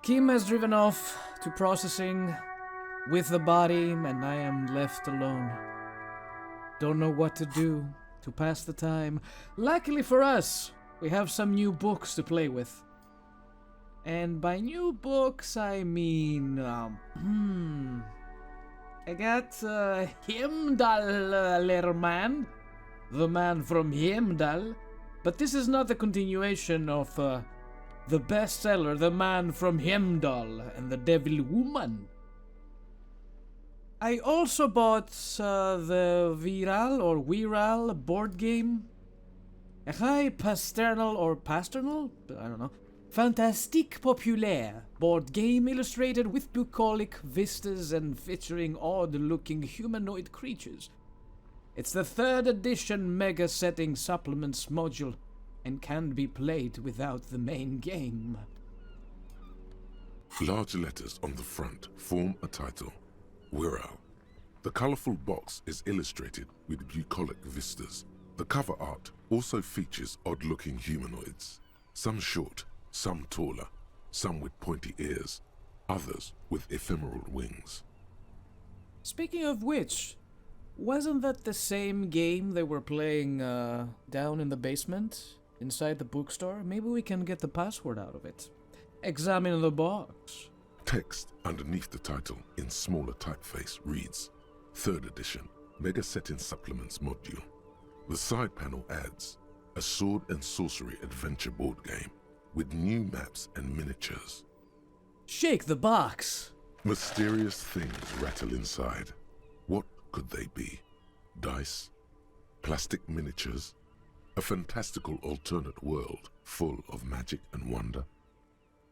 Kim has driven off to processing with the body, and I am left alone. Don't know what to do to pass the time. Luckily for us, we have some new books to play with. And by new books, I mean, I got Heimdall man, the man from Heimdall, but this is not the continuation of the bestseller, The Man from Heimdall and the Devil Woman. I also bought the Viral board game. High Pasternal or Pasternal? I don't know. Fantastique Populaire board game illustrated with bucolic vistas and featuring odd-looking humanoid creatures. It's the 3rd edition mega setting supplements module and can be played without the main game. Large letters on the front form a title, Viral. The colorful box is illustrated with bucolic vistas. The cover art also features odd-looking humanoids, some short, some taller, some with pointy ears, others with ephemeral wings. Speaking of which, wasn't that the same game they were playing down in the basement, inside the bookstore? Maybe we can get the password out of it. Examine the box. Text underneath the title in smaller typeface reads, 3rd edition, Mega Setting Supplements Module. The side panel adds, a sword and sorcery adventure board game with new maps and miniatures. Shake the box! Mysterious things rattle inside. What could they be? Dice? Plastic miniatures? A fantastical alternate world full of magic and wonder?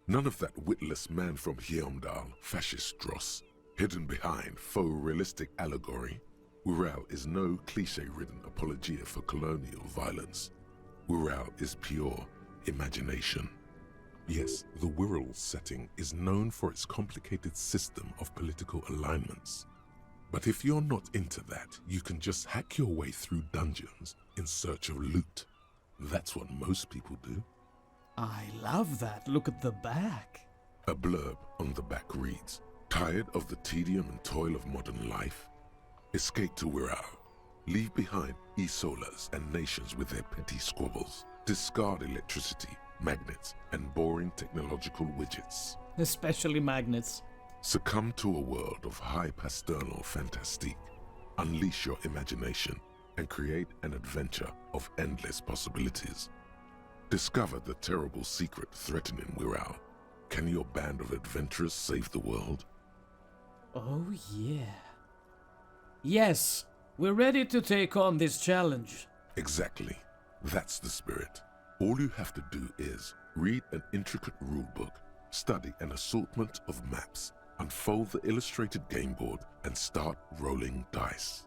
None of that witless man from Heimdall, fascist dross, hidden behind faux realistic allegory. Viral is no cliché-ridden apologia for colonial violence. Viral is pure imagination. Yes, the Viral setting is known for its complicated system of political alignments. But if you're not into that, you can just hack your way through dungeons in search of loot. That's what most people do. I love that. Look at the back. A blurb on the back reads, tired of the tedium and toil of modern life? Escape to Viral. Leave behind Isolas and nations with their petty squabbles. Discard electricity, magnets, and boring technological widgets. Especially magnets. Succumb to a world of high pasternal fantastique. Unleash your imagination and create an adventure of endless possibilities. Discover the terrible secret threatening Viral. Can your band of adventurers save the world? Oh yeah. Yes, we're ready to take on this challenge. Exactly. That's the spirit. All you have to do is read an intricate rulebook, study an assortment of maps, unfold the illustrated game board, and start rolling dice.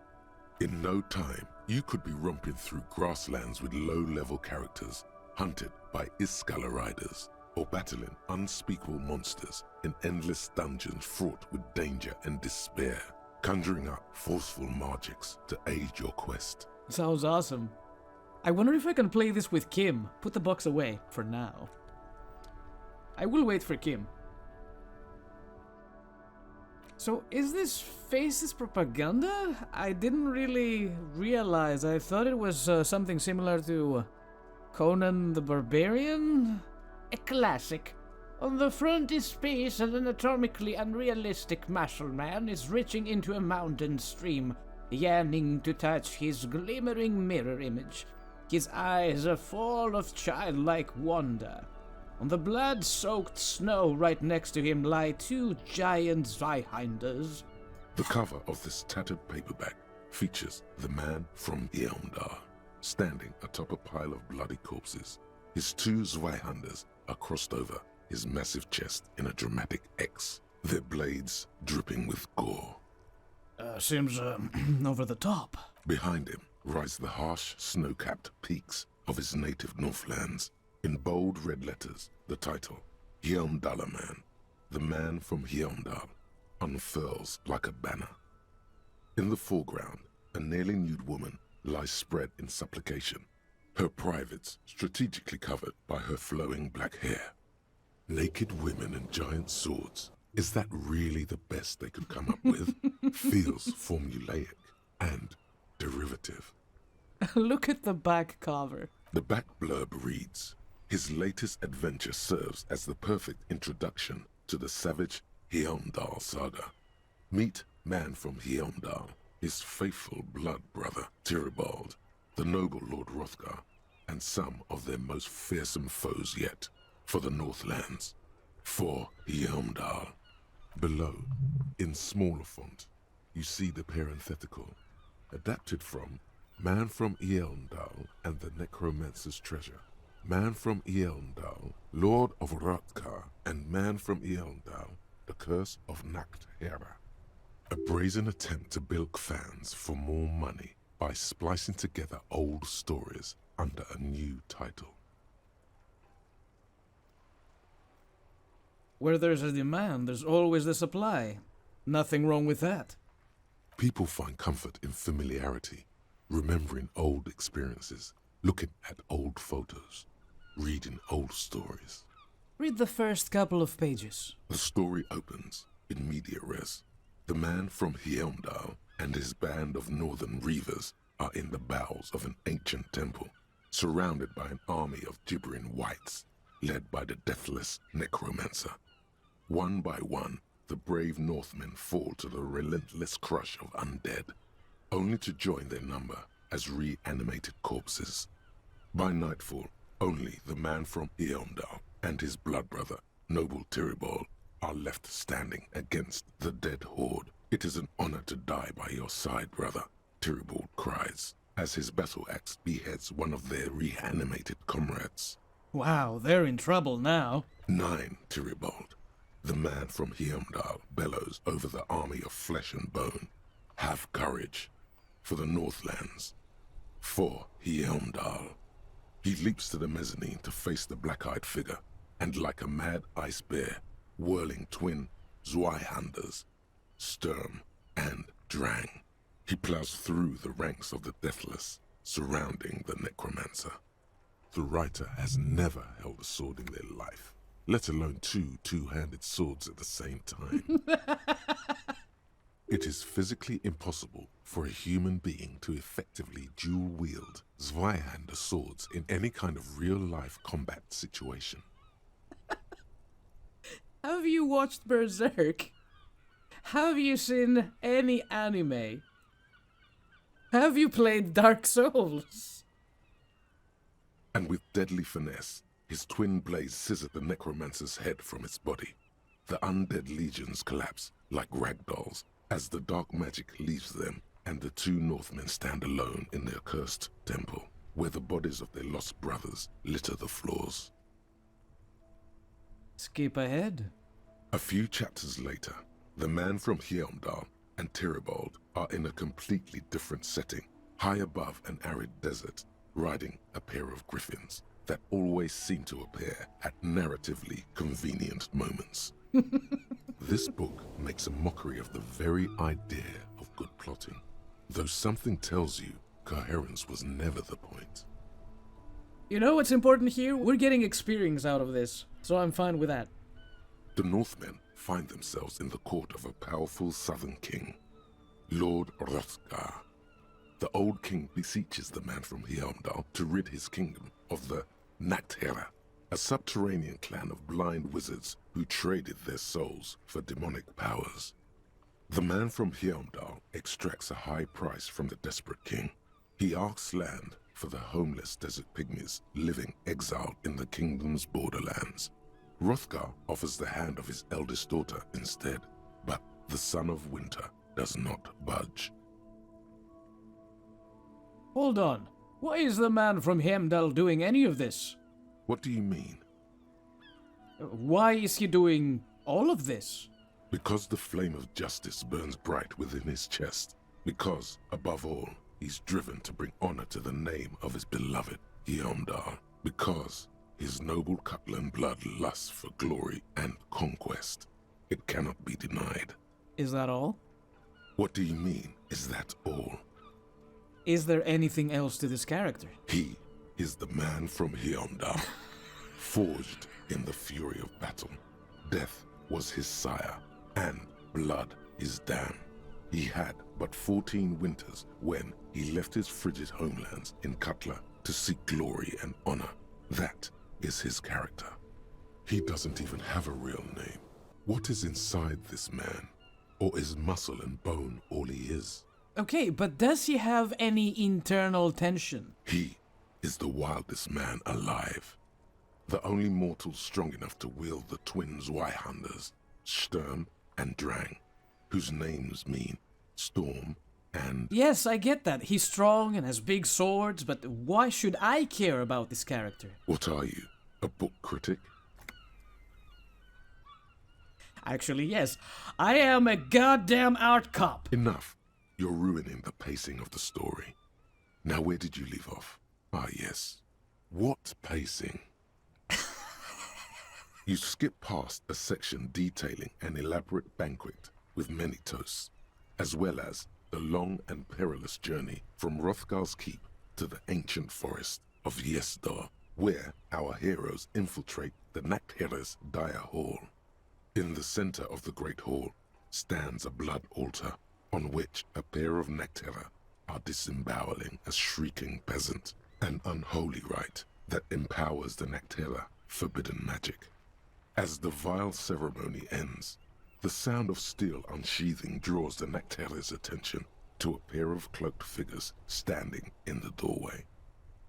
In no time, you could be romping through grasslands with low-level characters, hunted by Iskala riders, or battling unspeakable monsters in endless dungeons fraught with danger and despair, conjuring up forceful magics to aid your quest. Sounds awesome. I wonder if I can play this with Kim. Put the box away for now. I will wait for Kim. So, is this faceless propaganda? I didn't really realize. I thought it was something similar to Conan the Barbarian? A classic. On the front is space and an anatomically unrealistic muscle man is reaching into a mountain stream, yearning to touch his glimmering mirror image. His eyes are full of childlike wonder. On the blood-soaked snow right next to him lie 2 giant Zweihinders. The cover of this tattered paperback features the man from Heimdall, standing atop a pile of bloody corpses. His 2 Zweihinders are crossed over his massive chest in a dramatic X, their blades dripping with gore. Seems over the top. Behind him rise the harsh, snow-capped peaks of his native Northlands. In bold red letters, the title, Heimdall Man, the man from Heimdall, unfurls like a banner. In the foreground, a nearly nude woman lies spread in supplication, her privates strategically covered by her flowing black hair. Naked women and giant swords. Is that really the best they could come up with? Feels formulaic and derivative. Look at the back cover. The back blurb reads, his latest adventure serves as the perfect introduction to the savage Heimdall saga. Meet man from Heimdall, his faithful blood brother, Tyribald, the noble Lord Hrothgar, and some of their most fearsome foes yet, for the Northlands, for Heimdall. Below, in smaller font, you see the parenthetical, adapted from Man from Eondal and the Necromancer's Treasure. Man from Eondal, Lord of Hrothgar, and Man from Eondal, the Curse of Nacht-Hera. A brazen attempt to bilk fans for more money by splicing together old stories under a new title. Where there's a demand, there's always the supply. Nothing wrong with that. People find comfort in familiarity, remembering old experiences, looking at old photos, reading old stories. Read the first couple of pages. The story opens in media res. The man from Heimdall and his band of northern reavers are in the bowels of an ancient temple, surrounded by an army of gibbering wights, led by the deathless necromancer. One by one, the brave Northmen fall to the relentless crush of undead, only to join their number as reanimated corpses. By nightfall, only the man from Eondal and his blood brother, noble Tyribald, are left standing against the dead horde. It is an honor to die by your side, brother, Tyribald cries, as his battle axe beheads one of their reanimated comrades. Wow, they're in trouble now. 9, Tyribald. The man from Heimdall bellows over the army of flesh and bone. Have courage, for the Northlands, for Heimdall. He leaps to the mezzanine to face the black-eyed figure, and like a mad ice bear, whirling twin Zweihanders, Sturm and Drang, he plows through the ranks of the deathless, surrounding the necromancer. The writer has never held a sword in their life, let alone two-handed swords at the same time. It is physically impossible for a human being to effectively dual-wield Zweihander swords in any kind of real-life combat situation. Have you watched Berserk? Have you seen any anime? Have you played Dark Souls? And with deadly finesse, his twin blades scissor the necromancer's head from its body. The undead legions collapse like ragdolls as the dark magic leaves them, and the two Northmen stand alone in their cursed temple, where the bodies of their lost brothers litter the floors. Skip ahead. A few chapters later, the man from Heimdall and Tyribald are in a completely different setting, high above an arid desert, riding a pair of griffins that always seem to appear at narratively convenient moments. This book makes a mockery of the very idea of good plotting, though something tells you coherence was never the point. You know what's important here? We're getting experience out of this, so I'm fine with that. The Northmen find themselves in the court of a powerful southern king, Lord Hrothgar. The old king beseeches the man from Heimdall to rid his kingdom of the Nacht-Hera, a subterranean clan of blind wizards who traded their souls for demonic powers. The man from Heimdall extracts a high price from the desperate king. He asks land for the homeless desert pygmies living exiled in the kingdom's borderlands. Hrothgar offers the hand of his eldest daughter instead, but the son of winter does not budge. Hold on. Why is the man from Heimdall doing any of this? What do you mean? Why is he doing all of this? Because the flame of justice burns bright within his chest. Because, above all, he's driven to bring honor to the name of his beloved Heimdall. Because his noble Cutland blood lusts for glory and conquest. It cannot be denied. Is that all? What do you mean, is that all? Is there anything else to this character? He is the man from Heimdall, forged in the fury of battle. Death was his sire, and blood his dam. He had but 14 winters when he left his frigid homelands in Cutler to seek glory and honor. That is his character. He doesn't even have a real name. What is inside this man? Or is muscle and bone all he is? Okay, but does he have any internal tension? He is the wildest man alive. The only mortal strong enough to wield the twin Zweihanders, Sturm and Drang, whose names mean storm and... Yes, I get that. He's strong and has big swords, but why should I care about this character? What are you, a book critic? Actually, yes. I am a goddamn art cop. Enough. You're ruining the pacing of the story. Now, where did you leave off? Ah, yes. What pacing? You skip past a section detailing an elaborate banquet with many toasts, as well as the long and perilous journey from Hrothgar's keep to the ancient forest of Yesdar, where our heroes infiltrate the Nachtherre's dire hall. In the center of the great hall stands a blood altar on which a pair of Nachtherre are disemboweling a shrieking peasant, an unholy rite that empowers the Nachtherre forbidden magic. As the vile ceremony ends, the sound of steel unsheathing draws the Nachtherre's attention to a pair of cloaked figures standing in the doorway.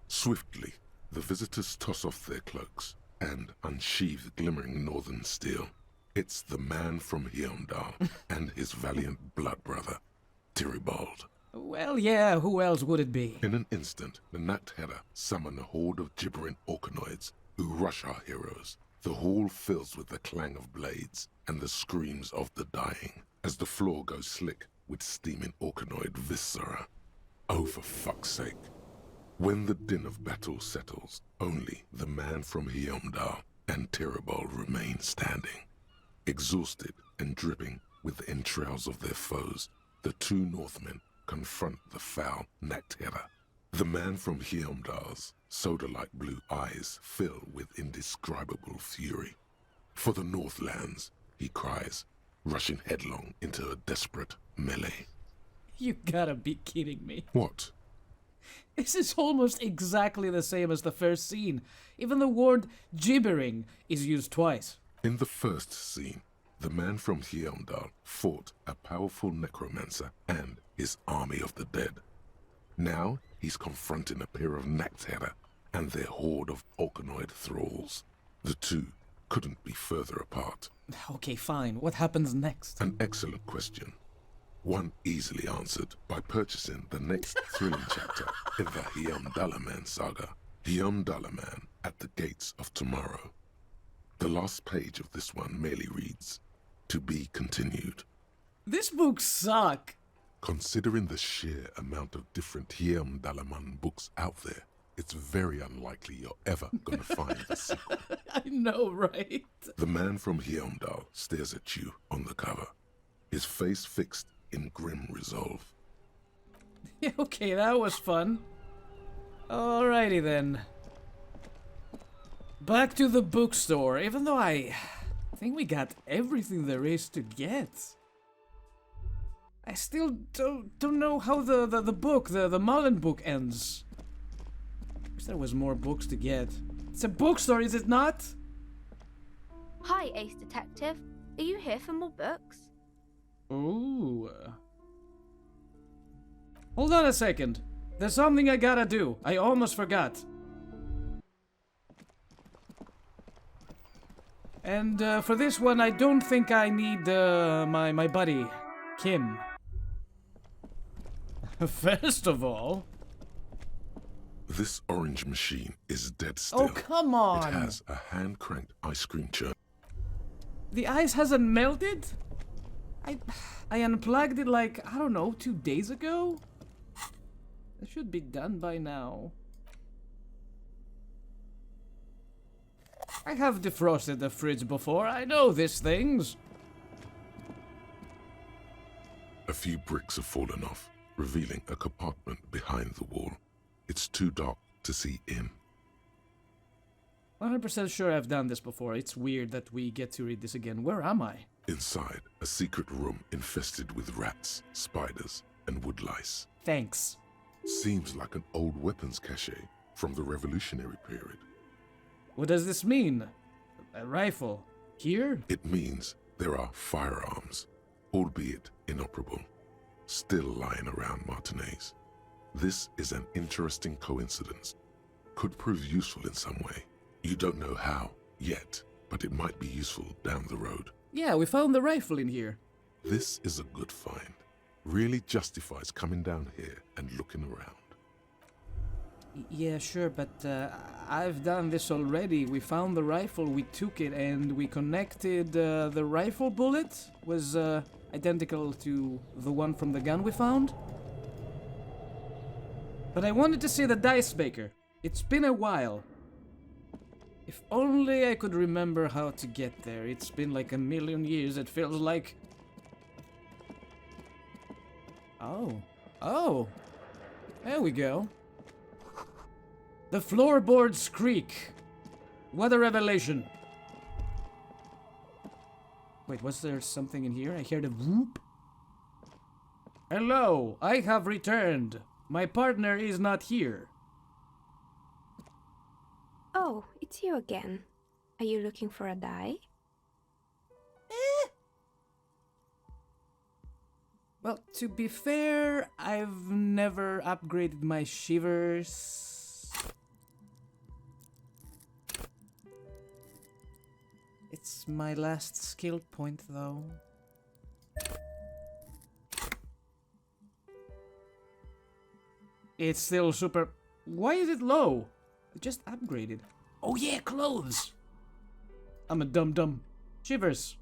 Swiftly, the visitors toss off their cloaks and unsheathe glimmering northern steel. It's the man from Heimdall and his valiant blood brother, Tyribald. Well, yeah, who else would it be? In an instant, the Nachtherre summon a horde of gibbering orcanoids who rush our heroes. The hall fills with the clang of blades and the screams of the dying as the floor goes slick with steaming orcanoid viscera. Oh, for fuck's sake. When the din of battle settles, only the man from Heimdall and Tyribald remain standing. Exhausted and dripping with the entrails of their foes, the two Northmen confront the foul Nachtherre. The man from Heimdall's soda-like blue eyes fill with indescribable fury. For the Northlands, he cries, rushing headlong into a desperate melee. You gotta be kidding me. What? This is almost exactly the same as the first scene. Even the word gibbering is used twice. In the first scene, the man from Heimdall fought a powerful necromancer and his army of the dead. Now, he's confronting a pair of Nachtherre and their horde of orcanoid thralls. The two couldn't be further apart. Okay, fine. What happens next? An excellent question. One easily answered by purchasing the next thrilling chapter in the Heimdallaman saga, Heimdallaman at the Gates of Tomorrow. The last page of this one merely reads, "To be continued." This book sucks. Considering the sheer amount of different Heimdallaman books out there, it's very unlikely you're ever gonna find the sequel. I know, right? The man from Heimdall stares at you on the cover, his face fixed in grim resolve. Okay, that was fun. Alrighty then. Back to the bookstore, even though I think we got everything there is to get. I still don't know how the Mullen book ends. Wish there was more books to get. It's a bookstore, is it not? Hi, Ace Detective. Are you here for more books? Ooh. Hold on a second. There's something I gotta do. I almost forgot. And for this one, I don't think I need my buddy, Kim. First of all... This orange machine is dead still. Oh, come on! It has a hand-cranked ice cream churn. The ice hasn't melted? I unplugged it like, I don't know, 2 days ago? It should be done by now. I have defrosted the fridge before, I know these things. A few bricks have fallen off, revealing a compartment behind the wall. It's too dark to see in. 100% sure I've done this before. It's weird that we get to read this again. Where am I? Inside, a secret room infested with rats, spiders, and woodlice. Thanks. Seems like an old weapons cache from the Revolutionary period. What does this mean? A rifle? Here? It means there are firearms, albeit inoperable, still lying around Martinez. This is an interesting coincidence. Could prove useful in some way. You don't know how yet, but it might be useful down the road. Yeah, we found the rifle in here. This is a good find. Really justifies coming down here and looking around. Yeah, sure, but I've done this already. We found the rifle, we took it, and we connected the rifle bullet was identical to the one from the gun we found. But I wanted to see the dice maker. It's been a while. If only I could remember how to get there. It's been like a million years, it feels like. Oh. There we go. The floorboards creak. What a revelation. Wait, was there something in here? I heard a whoop. Hello, I have returned. My partner is not here. Oh, it's you again. Are you looking for a die? Well, to be fair, I've never upgraded my shivers. It's my last skill point, though. It's still super... Why is it low? I just upgraded. Oh yeah, clothes! I'm a dum-dum. Shivers.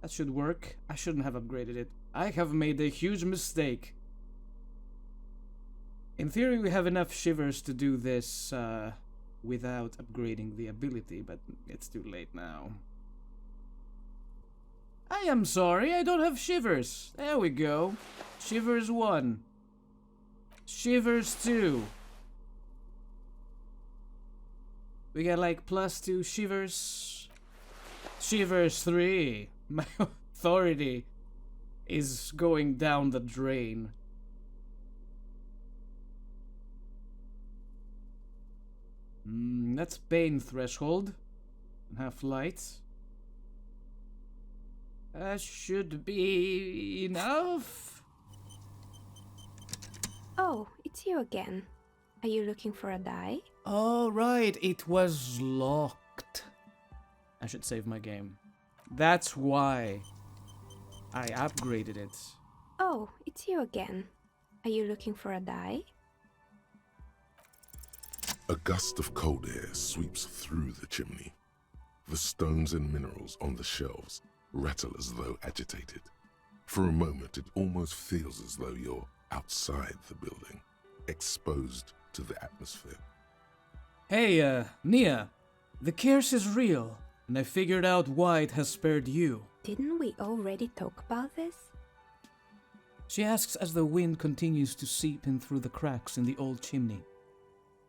That should work. I shouldn't have upgraded it. I have made a huge mistake. In theory, we have enough shivers to do this without upgrading the ability, but it's too late now. I am sorry, I don't have shivers. There we go. Shivers 1. Shivers 2. We got like +2 shivers. Shivers 3. My authority is going down the drain. That's Bane threshold. Half light. That should be enough. Oh, it's you again. Are you looking for a die? Oh, right, it was locked. I should save my game. That's why I upgraded it. Oh, it's you again. Are you looking for a die? A gust of cold air sweeps through the chimney. The stones and minerals on the shelves rattle as though agitated. For a moment, it almost feels as though you're outside the building, exposed to the atmosphere. Hey, Nia, the curse is real, and I figured out why it has spared you. Didn't we already talk about this? She asks as the wind continues to seep in through the cracks in the old chimney.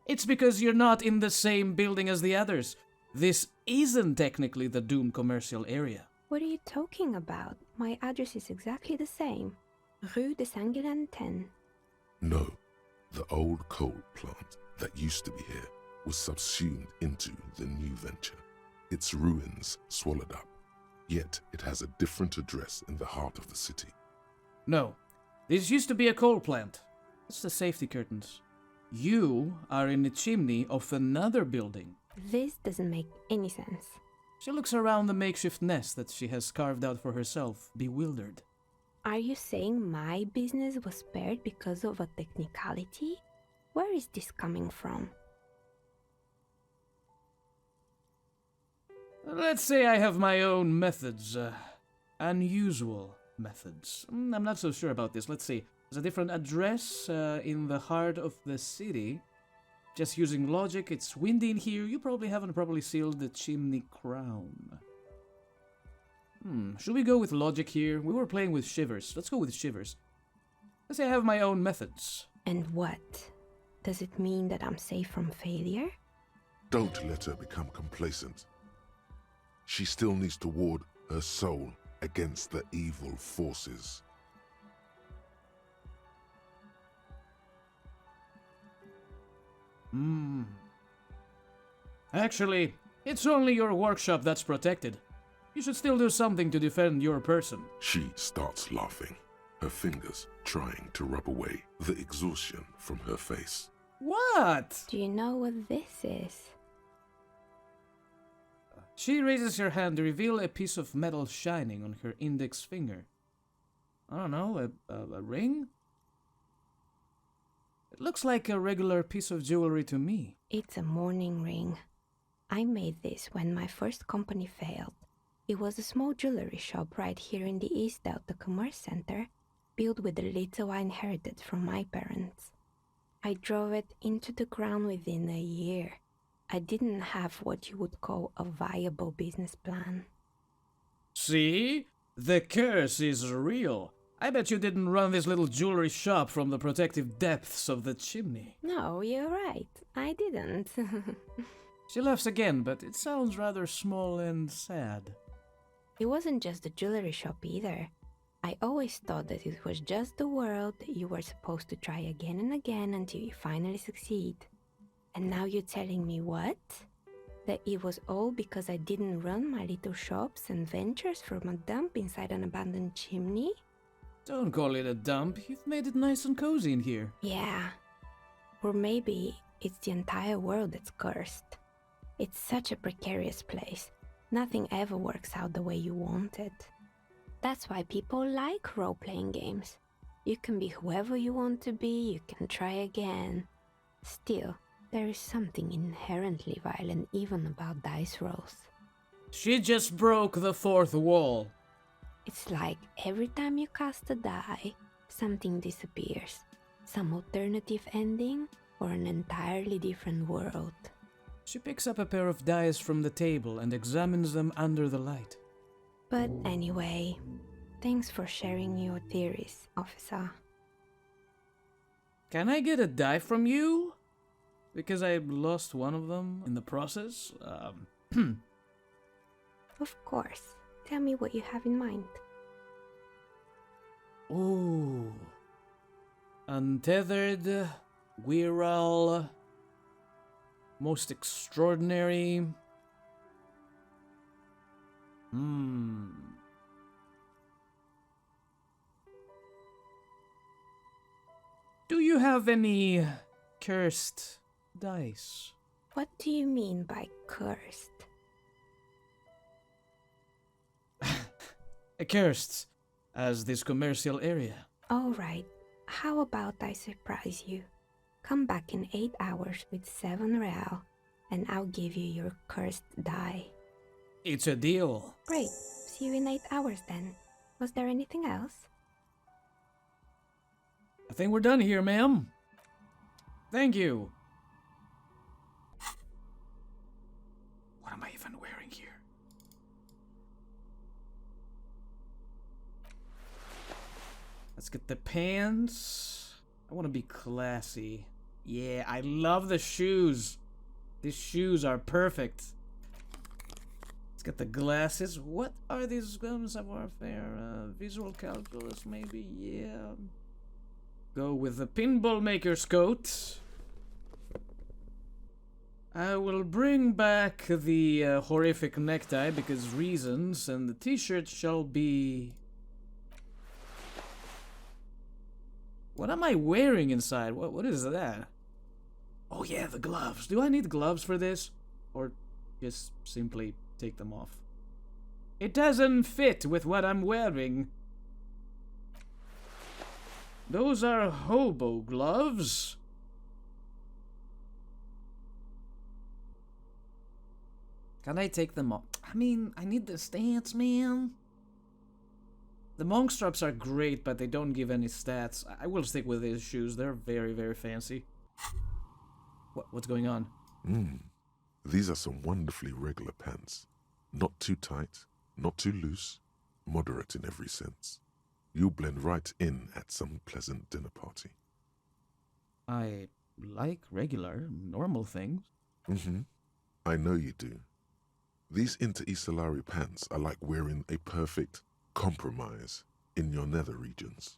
It's because you're not in the same building as the others. This isn't technically the Doom commercial area. What are you talking about? My address is exactly the same. Rue de Saint-Guilain 10. No, the old coal plant that used to be here was subsumed into the new venture. Its ruins swallowed up. Yet it has a different address in the heart of the city. No, this used to be a coal plant. That's the safety curtains. You are in the chimney of another building. This doesn't make any sense. She looks around the makeshift nest that she has carved out for herself, bewildered. Are you saying my business was spared because of a technicality? Where is this coming from? Let's say I have my own methods. Unusual methods. I'm not so sure about this. Let's see. There's a different address in the heart of the city. Just using logic, it's windy in here. You probably haven't properly sealed the chimney crown. Should we go with logic here? We were playing with shivers. Let's go with shivers. Let's say I have my own methods. And what? Does it mean that I'm safe from failure? Don't let her become complacent. She still needs to ward her soul against the evil forces. Actually, it's only your workshop that's protected. You should still do something to defend your person. She starts laughing, her fingers trying to rub away the exhaustion from her face. What? Do you know what this is? She raises her hand to reveal a piece of metal shining on her index finger. I don't know, a ring? It looks like a regular piece of jewelry to me. It's a mourning ring. I made this when my first company failed. It was a small jewelry shop right here in the East Delta Commerce Center, built with the little I inherited from my parents. I drove it into the ground within a year. I didn't have what you would call a viable business plan. See? The curse is real. I bet you didn't run this little jewelry shop from the protective depths of the chimney. No, you're right. I didn't. She laughs again, but it sounds rather small and sad. It wasn't just a jewelry shop either. I always thought that it was just the world that you were supposed to try again and again until you finally succeed. And now you're telling me what? That it was all because I didn't run my little shops and ventures from a dump inside an abandoned chimney? Don't call it a dump. You've made it nice and cozy in here. Yeah. Or maybe it's the entire world that's cursed. It's such a precarious place. Nothing ever works out the way you want it. That's why people like role-playing games. You can be whoever you want to be, you can try again. Still, there is something inherently violent even about dice rolls. She just broke the fourth wall. It's like every time you cast a die, something disappears. Some alternative ending or an entirely different world. She picks up a pair of dice from the table and examines them under the light. But anyway, thanks for sharing your theories, officer. Can I get a die from you? Because I lost one of them in the process. Of course. Tell me what you have in mind. Ooh. Untethered, Wirral, most extraordinary. Do you have any cursed dice? What do you mean by cursed? Accursed as this commercial area. Alright, how about I surprise you? Come back in 8 hours with 7 real, and I'll give you your cursed die. It's a deal. Great, see you in 8 hours then. Was there anything else? I think we're done here, ma'am. Thank you. What am I even wearing here? Let's get the pants. I want to be classy. Yeah, I love the shoes. These shoes are perfect. Let's get the glasses. What are these guns of warfare? Visual calculus, maybe? Yeah. Go with the pinball maker's coat. I will bring back the horrific necktie because reasons, and the t-shirt shall be... What am I wearing inside? What is that? Oh yeah, the gloves. Do I need gloves for this? Or just simply take them off? It doesn't fit with what I'm wearing. Those are hobo gloves. Can I take them off? I mean, I need the stance, man. The monk straps are great, but they don't give any stats. I will stick with these shoes. They're very, very fancy. What's going on? These are some wonderfully regular pants. Not too tight, not too loose, moderate in every sense. You'll blend right in at some pleasant dinner party. I like regular, normal things. I know you do. These Inter-Estellari pants are like wearing a perfect compromise in your nether regions.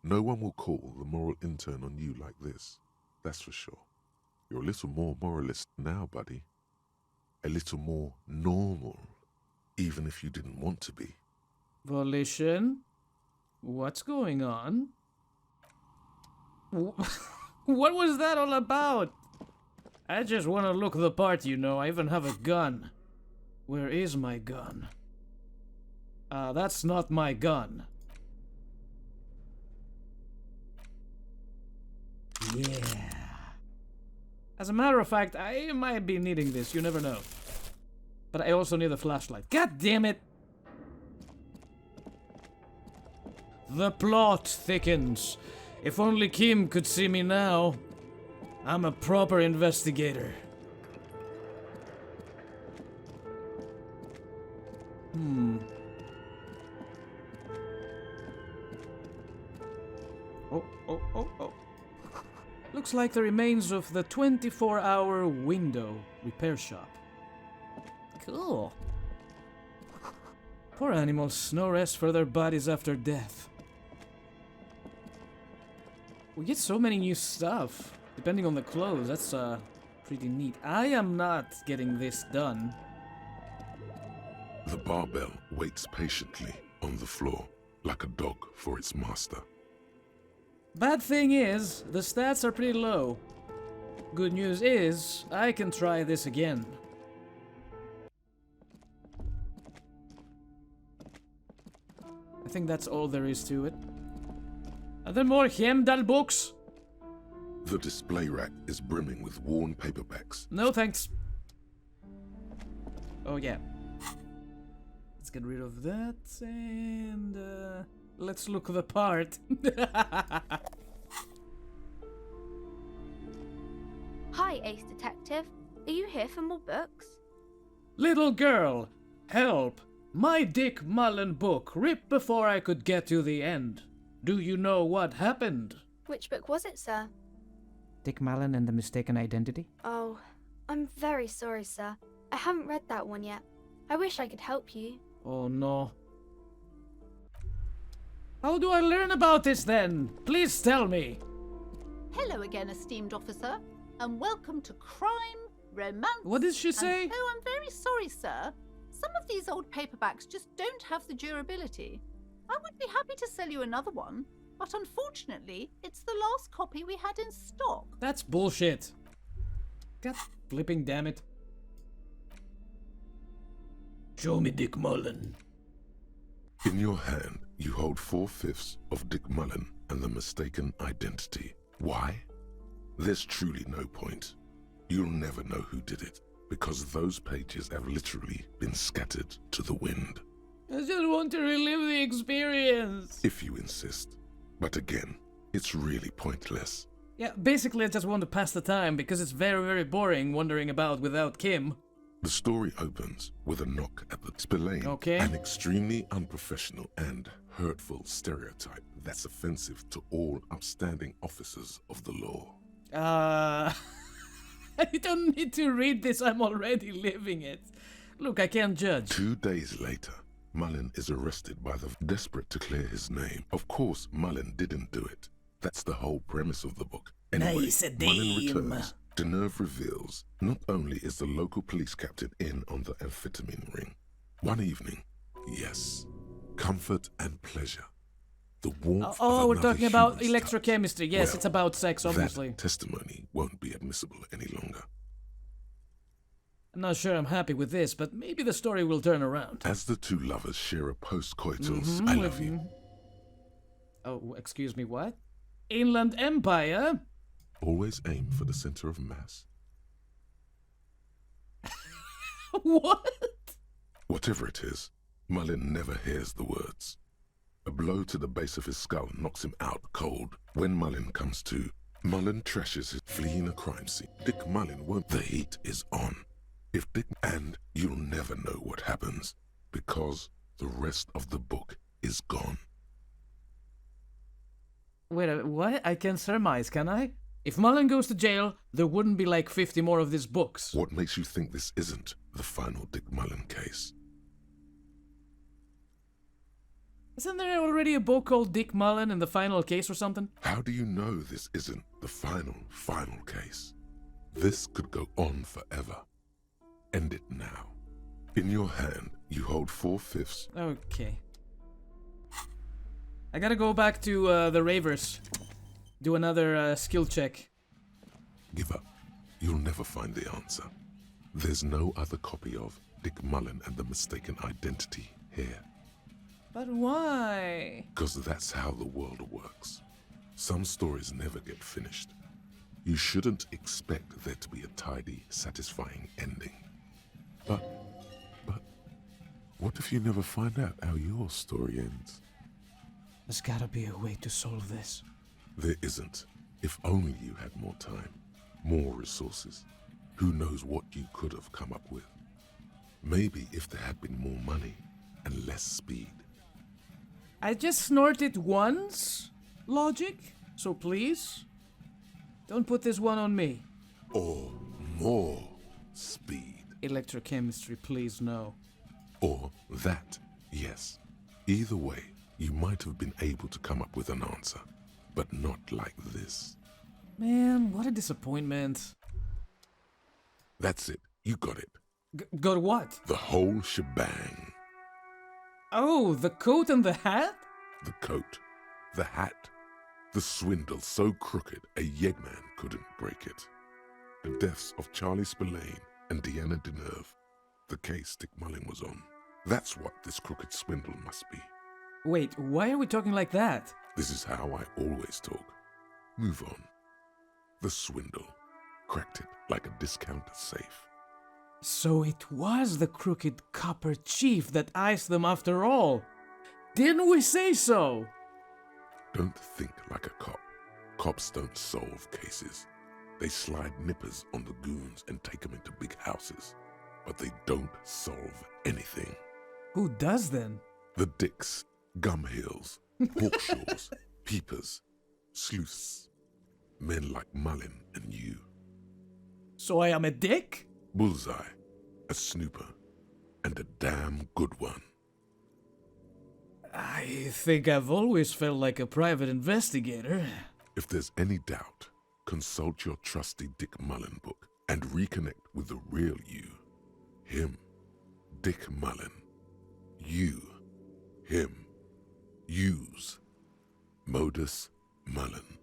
No one will call the moral intern on you like this, that's for sure. You're a little more moralist now, buddy. A little more normal, even if you didn't want to be. Volition? What's going on? What was that all about? I just want to look the part, you know. I even have a gun. Where is my gun? That's not my gun. Yeah. As a matter of fact, I might be needing this, you never know. But I also need a flashlight. God damn it! The plot thickens. If only Kim could see me now. I'm a proper investigator. Oh. Looks like the remains of the 24-hour window repair shop. Cool. Poor animals, no rest for their bodies after death. We get so many new stuff, depending on the clothes. That's pretty neat. I am not getting this done. The barbell waits patiently on the floor, like a dog for its master. Bad thing is, the stats are pretty low. Good news is, I can try this again. I think that's all there is to it. Are there more Heimdall books? The display rack is brimming with worn paperbacks. No thanks. Oh yeah. Let's get rid of that and let's look the part. Hi, Ace Detective. Are you here for more books? Little girl, help! My Dick Mullen book ripped before I could get to the end. Do you know what happened? Which book was it, sir? Dick Mullen and the Mistaken Identity? Oh, I'm very sorry, sir. I haven't read that one yet. I wish I could help you. Oh no. How do I learn about this then? Please tell me. Hello again, esteemed officer, and welcome to Crime, Romance... What did she say? Oh, I'm very sorry, sir. Some of these old paperbacks just don't have the durability. I would be happy to sell you another one, but unfortunately, it's the last copy we had in stock. That's bullshit. God flipping damn it. Show me Dick Mullen. In your hand, you hold 4/5 of Dick Mullen and the Mistaken Identity. Why? There's truly no point. You'll never know who did it, because those pages have literally been scattered to the wind. I just want to relive the experience. If you insist. But again, it's really pointless. Yeah, basically I just want to pass the time because it's very, very boring wandering about without Kim. The story opens with a knock at the spillane. Okay. An extremely unprofessional and hurtful stereotype that's offensive to all upstanding officers of the law. I don't need to read this, I'm already living it. Look, I can't judge. 2 days later, Mullen is arrested by the desperate to clear his name. Of course, Mullen didn't do it. That's the whole premise of the book. Anyway, Nice a Mullen dame. returns. Deneuve reveals not only is the local police captain in on the amphetamine ring. One evening, yes, comfort and pleasure. The warmth Oh, of we're another talking about human's electrochemistry. touch. Yes, Well, it's about sex, obviously. That testimony won't be admissible any longer. I'm not sure I'm happy with this, but maybe the story will turn around. As the two lovers share a post-coital I love you, Oh, excuse me, what? Inland Empire? always aim for the center of mass. What? Whatever it is, Mullen never hears the words. A blow to the base of his skull knocks him out cold. When Mullen comes to, Mullen trashes his fleeing a crime scene. Dick Mullen won't. The heat is on. If Dick... And you'll never know what happens, because the rest of the book is gone. Wait, what? I can surmise, can I? If Mullen goes to jail, there wouldn't be like 50 more of these books. What makes you think this isn't the final Dick Mullen case? Isn't there already a book called Dick Mullen in the final case or something? How do you know this isn't the final case? This could go on forever. End it now. In your hand, you hold 4/5. Okay. I gotta go back to the Ravers. Do another skill check. Give up. You'll never find the answer. There's no other copy of Dick Mullen and the Mistaken Identity here. But why? Because that's how the world works. Some stories never get finished. You shouldn't expect there to be a tidy, satisfying ending. But, what if you never find out how your story ends? There's gotta be a way to solve this. There isn't. If only you had more time, more resources. Who knows what you could have come up with? Maybe if there had been more money and less speed. I just snorted once, logic, so please, don't put this one on me. Or more speed. Electrochemistry, please, no. Or that, yes. Either way, you might have been able to come up with an answer, but not like this. Man, what a disappointment. That's it. You got it. Got what? The whole shebang. Oh, the coat and the hat? The coat, the hat, the swindle so crooked a yeggman couldn't break it. The deaths of Charlie Spillane and Deanna Deneuve, the case Dick Mullen was on. That's what this crooked swindle must be. Wait, why are we talking like that? This is how I always talk. Move on. The swindle cracked it like a discounter safe. So it was the crooked copper chief that iced them after all. Didn't we say so? Don't think like a cop. Cops don't solve cases. They slide nippers on the goons and take them into big houses. But they don't solve anything. Who does then? The Dicks, Gumhills, Hawkshaws, Peepers, Sleuths. Men like Mullen and you. So I am a dick? Bullseye, a snooper, and a damn good one. I think I've always felt like a private investigator. If there's any doubt, consult your trusty Dick Mullen book and reconnect with the real you. Him, Dick Mullen. You, him, use. Modus Mullen.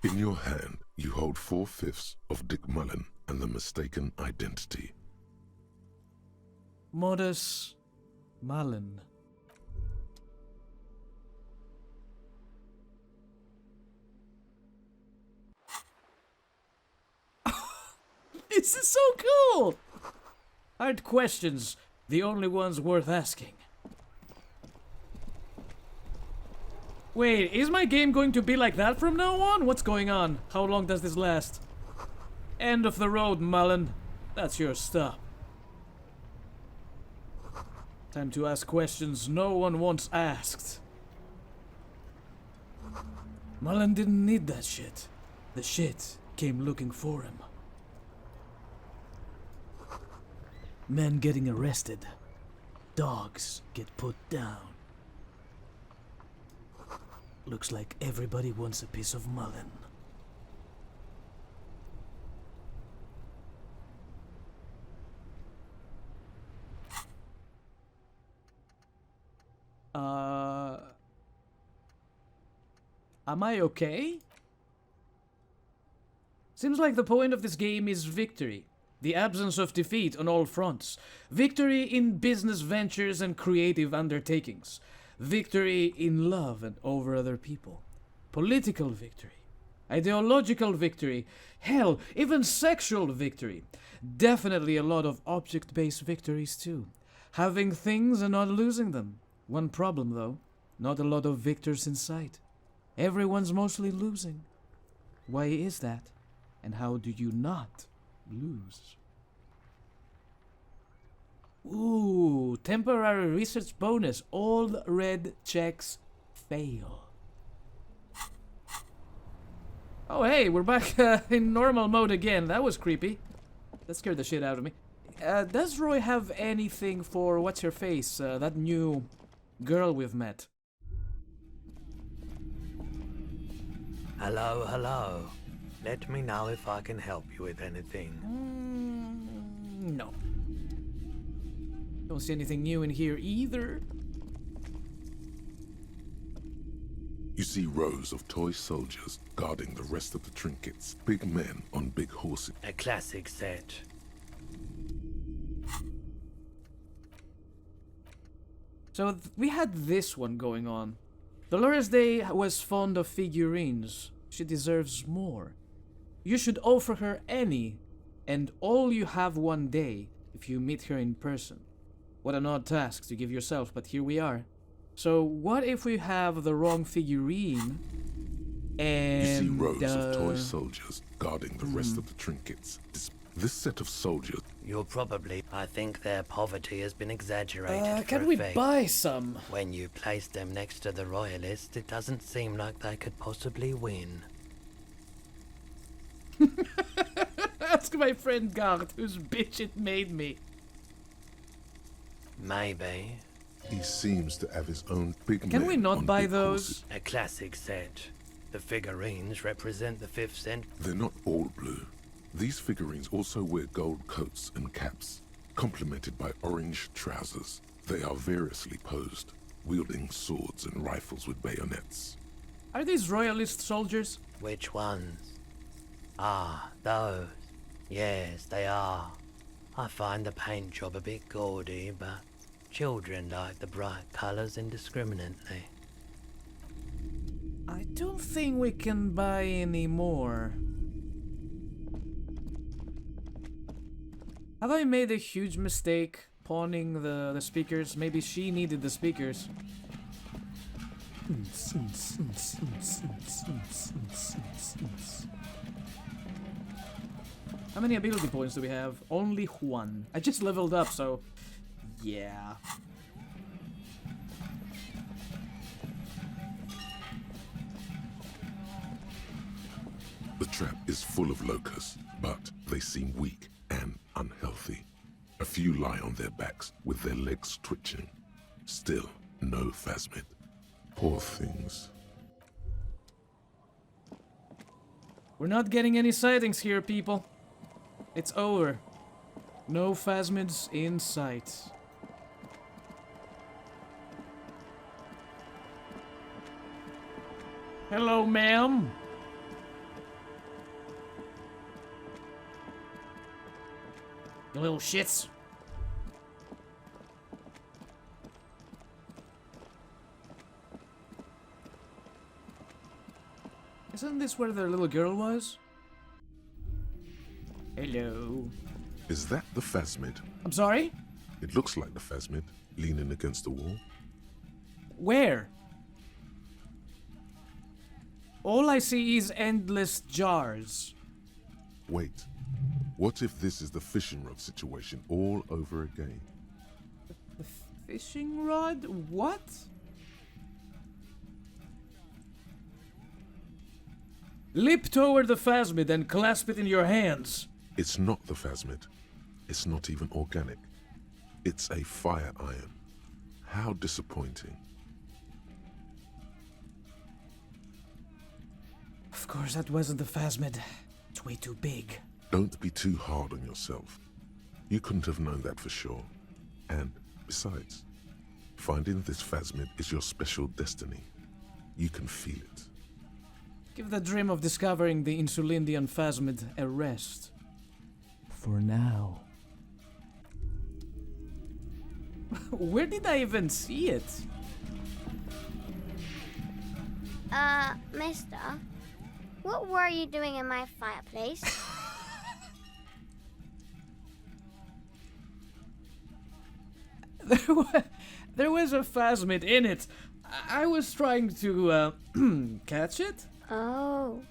In your hand, you hold 4/5 of Dick Mullen and the Mistaken Identity. Modus Mullen. This is so cool! Hard questions, the only ones worth asking. Wait, is my game going to be like that from now on? What's going on? How long does this last? End of the road, Mullen. That's your stop. Time to ask questions no one wants asked. Mullen didn't need that shit. The shit came looking for him. Men getting arrested. Dogs get put down. Looks like everybody wants a piece of Mullen. Am I okay? Seems like the point of this game is victory. The absence of defeat on all fronts. Victory in business ventures and creative undertakings. Victory in love and over other people. Political victory. Ideological victory. Hell, even sexual victory. Definitely a lot of object-based victories too. Having things and not losing them. One problem though, not a lot of victors in sight. Everyone's mostly losing. Why is that? And how do you not lose? Ooh, temporary research bonus. All red checks fail. Oh hey, we're back in normal mode again. That was creepy. That scared the shit out of me. Does Roy have anything for what's her face? That new girl we've met. Hello, hello. Let me know if I can help you with anything. No. Don't see anything new in here either. You see rows of toy soldiers guarding the rest of the trinkets. Big men on big horses. A classic set. So we had this one going on. Dolores Day was fond of figurines. She deserves more. You should offer her any, and all you have one day if you meet her in person. What an odd task to give yourself, but here we are. So what if we have the wrong figurine and... You see rows of toy soldiers guarding the rest of the trinkets. This set of soldiers... You're probably... I think their poverty has been exaggerated for can we effect. buy some? When you place them next to the royalists, it doesn't seem like they could possibly win. Ask my friend Gart, whose bitch it made me. Maybe. He seems to have his own big men. Can we not on buy big those? horses. A classic set. The figurines represent the 5th century. They're not all blue. These figurines also wear gold coats and caps, complemented by orange trousers. They are variously posed, wielding swords and rifles with bayonets. Are these royalist soldiers? Which ones? Ah, those. Yes, they are. I find the paint job a bit gaudy, but children like the bright colours indiscriminately. I don't think we can buy any more. Have I made a huge mistake pawning the speakers? Maybe she needed the speakers. How many ability points do we have? Only one. I just leveled up, so... yeah. The trap is full of locusts, but they seem weak and unhealthy. A few lie on their backs with their legs twitching. Still, no phasmid. Poor things. We're not getting any sightings here, people. It's over. No phasmids in sight. Hello, ma'am. You little shits. Isn't this where the little girl was? Hello. Is that the phasmid? I'm sorry? It looks like the phasmid, leaning against the wall. Where? All I see is endless jars. Wait. What if this is the fishing rod situation all over again? The fishing rod? What? Leap toward the phasmid and clasp it in your hands. It's not the phasmid. It's not even organic. It's a fire iron. How disappointing. Of course, that wasn't the phasmid. It's way too big. Don't be too hard on yourself. You couldn't have known that for sure. And besides, finding this phasmid is your special destiny. You can feel it. Give the dream of discovering the Insulindian phasmid a rest. For now. Where did I even see it? Mister, what were you doing in my fireplace? There was a phasmid in it. I was trying to, catch it? Oh.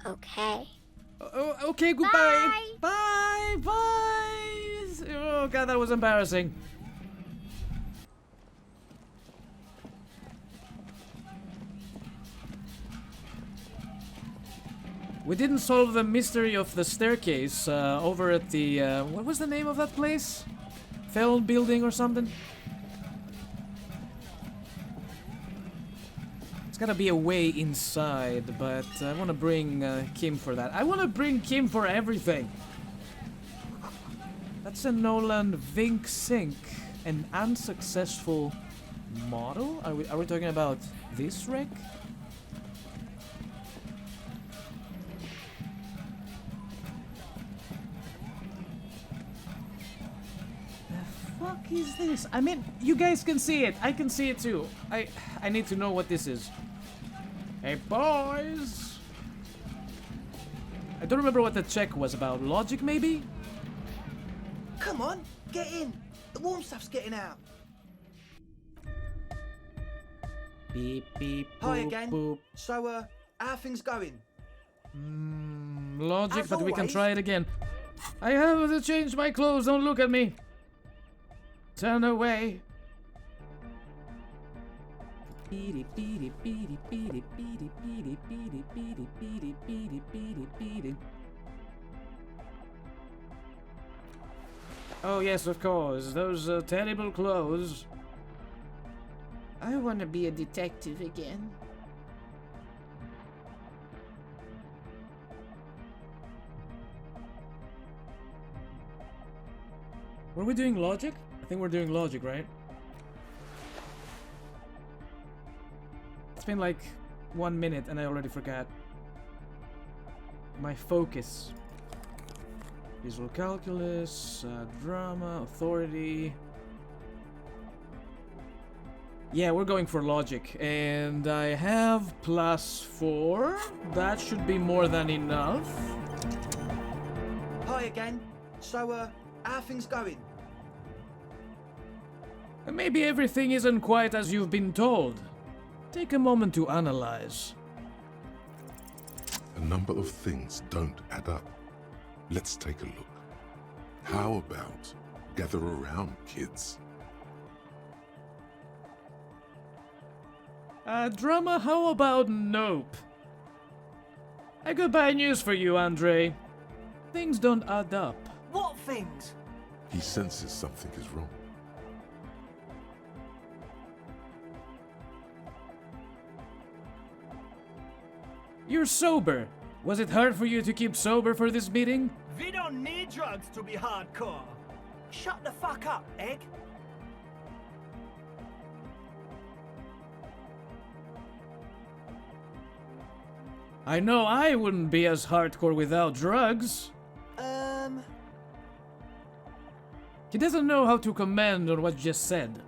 Okay. Okay, goodbye. Bye, bye. Oh god, that was embarrassing. We didn't solve the mystery of the staircase over at the... what was the name of that place? Fell building or something? It's gotta be a way inside, but I want to bring Kim for that. I want to bring Kim for everything. That's a Nolan Vink Sync, an unsuccessful model? Are we talking about this wreck? Fuck is this? I mean, you guys can see it. I can see it too. I need to know what this is. Hey boys! I don't remember what the check was about. Logic maybe? Come on, get in. The warm stuff's getting out. Beep beep. Hi boop, again. Boop. So, how are things going? Logic, As but we can always. try it again. I have to change my clothes. Don't look at me. Turn away. Oh yes, of course. Those terrible clothes. I want to be a detective again. Were we doing logic? I think we're doing logic, right? It's been like 1 minute and I already forgot. My focus. Visual calculus, drama, authority. Yeah, we're going for logic. And I have +4. That should be more than enough. Hi again. So, how are things going? Maybe everything isn't quite as you've been told. Take a moment to analyze. A number of things don't add up. Let's take a look. How about gather around, kids? Drama, how about nope? I got bad news for you, Andre. Things don't add up. What things? He senses something is wrong. You're sober. Was it hard for you to keep sober for this meeting? We don't need drugs to be hardcore. Shut the fuck up, Egg. I know I wouldn't be as hardcore without drugs. He doesn't know how to comment on what you just said.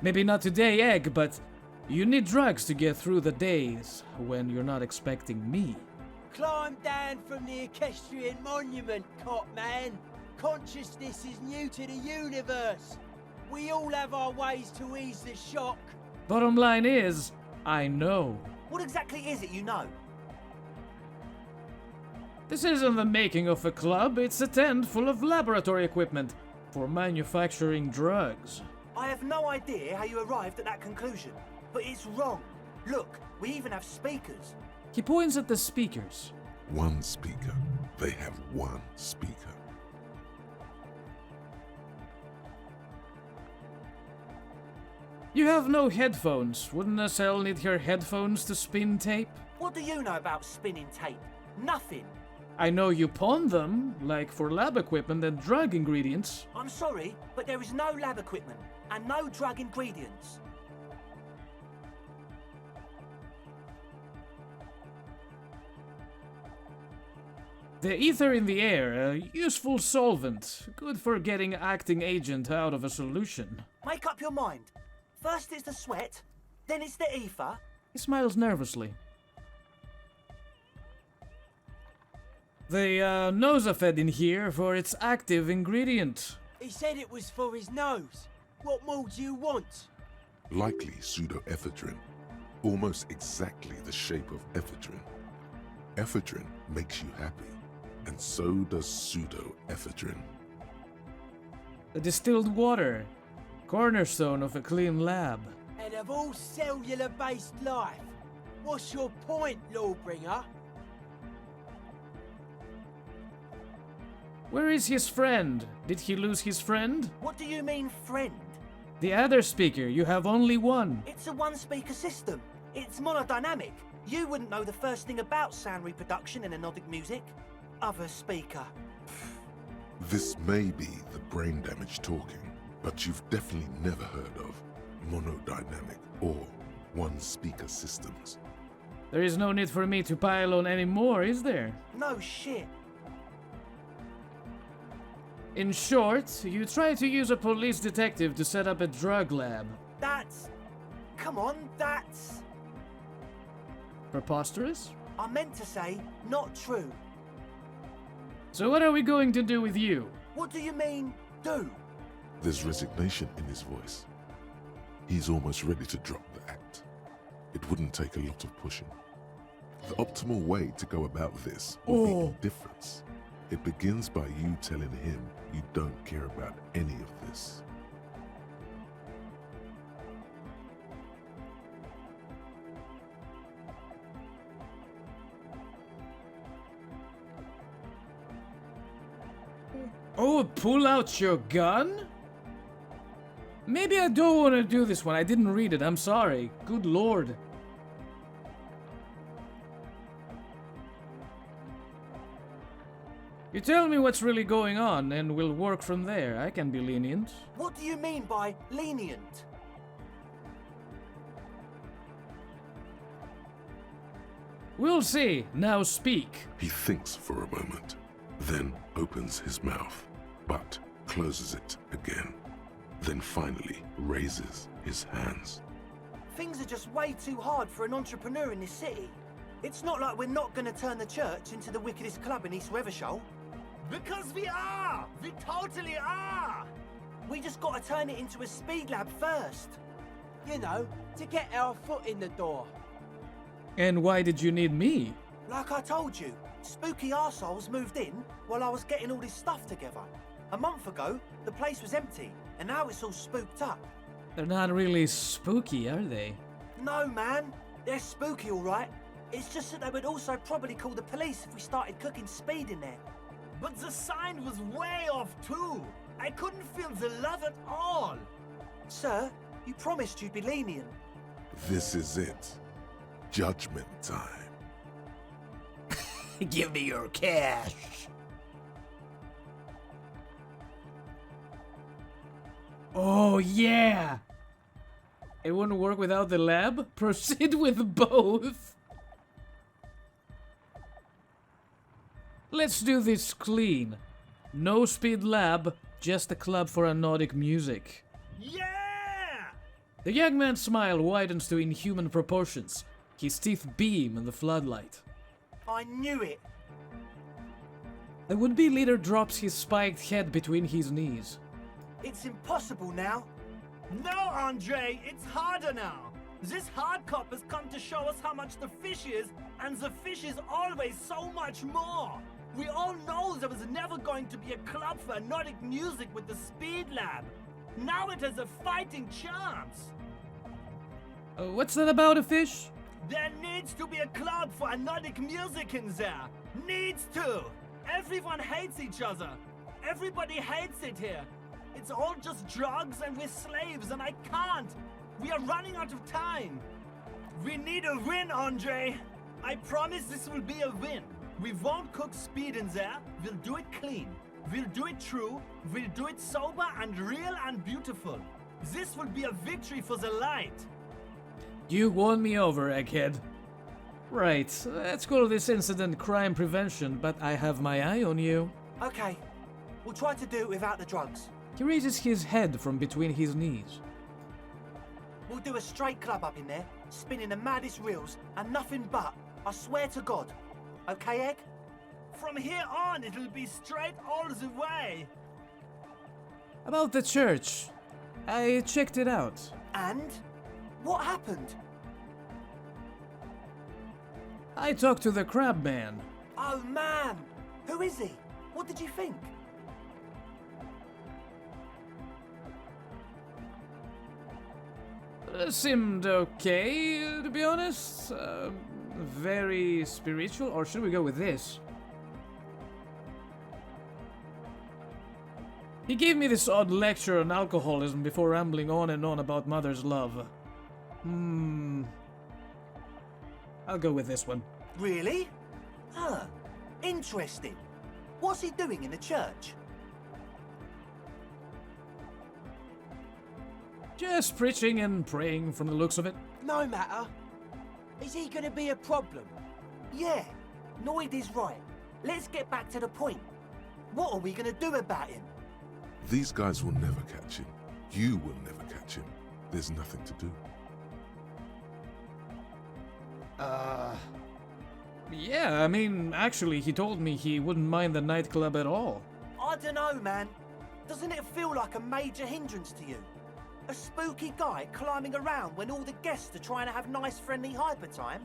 Maybe not today, Egg, but you need drugs to get through the days when you're not expecting me. Climb down from the equestrian monument, cop man. Consciousness is new to the universe. We all have our ways to ease the shock. Bottom line is, I know. What exactly is it you know? This isn't the making of a club, it's a tent full of laboratory equipment for manufacturing drugs. I have no idea how you arrived at that conclusion, but it's wrong. Look, we even have speakers. He points at the speakers. One speaker. They have one speaker. You have no headphones. Wouldn't a cell need her headphones to spin tape? What do you know about spinning tape? Nothing. I know you pawn them, like for lab equipment and drug ingredients. I'm sorry, but there is no lab equipment and no drug ingredients. The ether in the air, a useful solvent, good for getting acting agent out of a solution. Make up your mind. First it's the sweat, then it's the ether. He smiles nervously. They nosafed in here for its active ingredient. He said it was for his nose. What more do you want? Likely pseudoephedrine. Almost exactly the shape of ephedrine. Ephedrine makes you happy. and so does pseudoephedrine. The distilled water, cornerstone of a clean lab. And of all cellular-based life, what's your point, Lawbringer? Where is his friend? Did he lose his friend? What do you mean, friend? The other speaker, you have only one. It's a one-speaker system. It's monodynamic. You wouldn't know the first thing about sound reproduction in anodic music. Other speaker. This may be the brain damage talking, but you've definitely never heard of monodynamic or one-speaker systems. There is no need for me to pile on anymore, is there? No shit. In short, you try to use a police detective to set up a drug lab. That's... Come on, that's... Preposterous? I meant to say, not true. So what are we going to do with you? What do you mean, do? There's resignation in his voice. He's almost ready to drop the act. It wouldn't take a lot of pushing. The optimal way to go about this would be indifference. It begins by you telling him you don't care about any of this. Oh, pull out your gun? Maybe I don't want to do this one. I didn't read it. I'm sorry. Good lord. You tell me what's really going on and we'll work from there. I can be lenient. What do you mean by lenient? We'll see. Now speak. He thinks for a moment, then opens his mouth, but closes it again. Then finally raises his hands. Things are just way too hard for an entrepreneur in this city. It's not like we're not going to turn the church into the wickedest club in East Revershoal. Because we are! We totally are! We just got to turn it into a speed lab first. You know, to get our foot in the door. And why did you need me? Like I told you, spooky arseholes moved in while I was getting all this stuff together. A month ago, the place was empty, and now it's all spooked up. They're not really spooky, are they? No, man. They're spooky, all right. It's just that they would also probably call the police if we started cooking speed in there. But the sign was way off too. I couldn't feel the love at all. Sir, you promised you'd be lenient. This is it. Judgment time. Give me your cash. Oh, yeah! It wouldn't work without the lab? Proceed with both! Let's do this clean. No speed lab, just a club for anodic music. Yeah! The young man's smile widens to inhuman proportions. His teeth beam in the floodlight. I knew it. The would-be leader drops his spiked head between his knees. It's impossible now. No, Andre, it's harder now. This hard cop has come to show us how much the fish is, and the fish is always so much more. We all know there was never going to be a club for anodic music with the Speed Lab. Now it has a fighting chance. What's that about a fish? There needs to be a club for anodic music in there. Needs to. Everyone hates each other. Everybody hates it here. It's all just drugs and we're slaves and I can't. We are running out of time. We need a win, Andre. I promise this will be a win. We won't cook speed in there. We'll do it clean. We'll do it true. We'll do it sober and real and beautiful. This will be a victory for the light. You won me over, egghead. Right, let's call this incident crime prevention, but I have my eye on you. Okay, we'll try to do it without the drugs. He raises his head from between his knees. We'll do a straight club up in there, spinning the maddest reels, and nothing but, I swear to God. Okay, Egg? From here on, it'll be straight all the way. About the church. I checked it out. And? What happened? I talked to the crab man. Oh man, Who is he? What did you think? Seemed okay, to be honest. Very spiritual, or should we go with this? He gave me this odd lecture on alcoholism before rambling on and on about mother's love. I'll go with this one. Really? Huh. Interesting. What's he doing in the church? Just preaching and praying from the looks of it. No matter. Is he gonna be a problem? Yeah, Noid is right. Let's get back to the point. What are we gonna do about him? These guys will never catch him. You will never catch him. There's nothing to do. Yeah, I mean, actually, he told me he wouldn't mind the nightclub at all. I dunno, man. Doesn't it feel like a major hindrance to you? A spooky guy climbing around when all the guests are trying to have nice, friendly hyper time?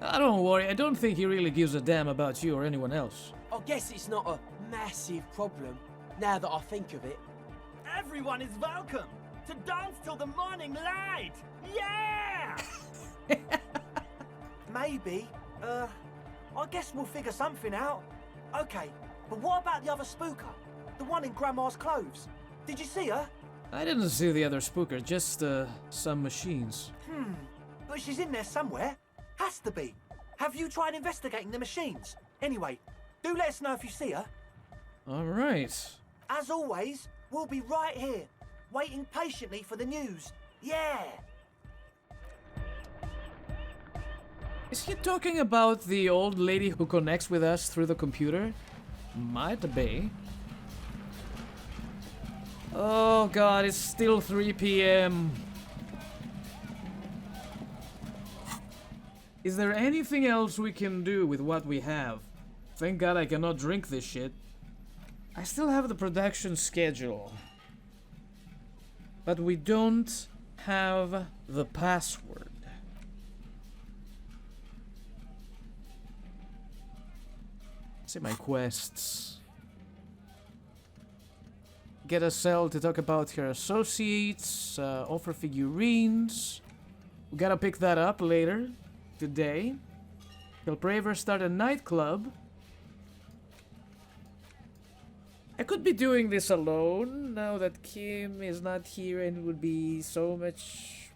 Don't worry, I don't think he really gives a damn about you or anyone else. I guess it's not a massive problem, now that I think of it. Everyone is welcome to dance till the morning light. Yeah! Maybe. I guess we'll figure something out. Okay, but what about the other spooker? The one in Grandma's clothes? Did you see her? I didn't see the other spooker, just some machines. But she's in there somewhere. Has to be. Have you tried investigating the machines? Anyway, do let us know if you see her. Alright. As always, we'll be right here, waiting patiently for the news. Yeah! Is he talking about the old lady who connects with us through the computer? Might be. Oh god, it's still 3 p.m. Is there anything else we can do with what we have? Thank god I cannot drink this shit. I still have the production schedule. But we don't have the password. See my quests. Get a cell to talk about her associates, offer figurines. We gotta pick that up later today. Help Raver start a nightclub. I could be doing this alone now that Kim is not here, and it would be so much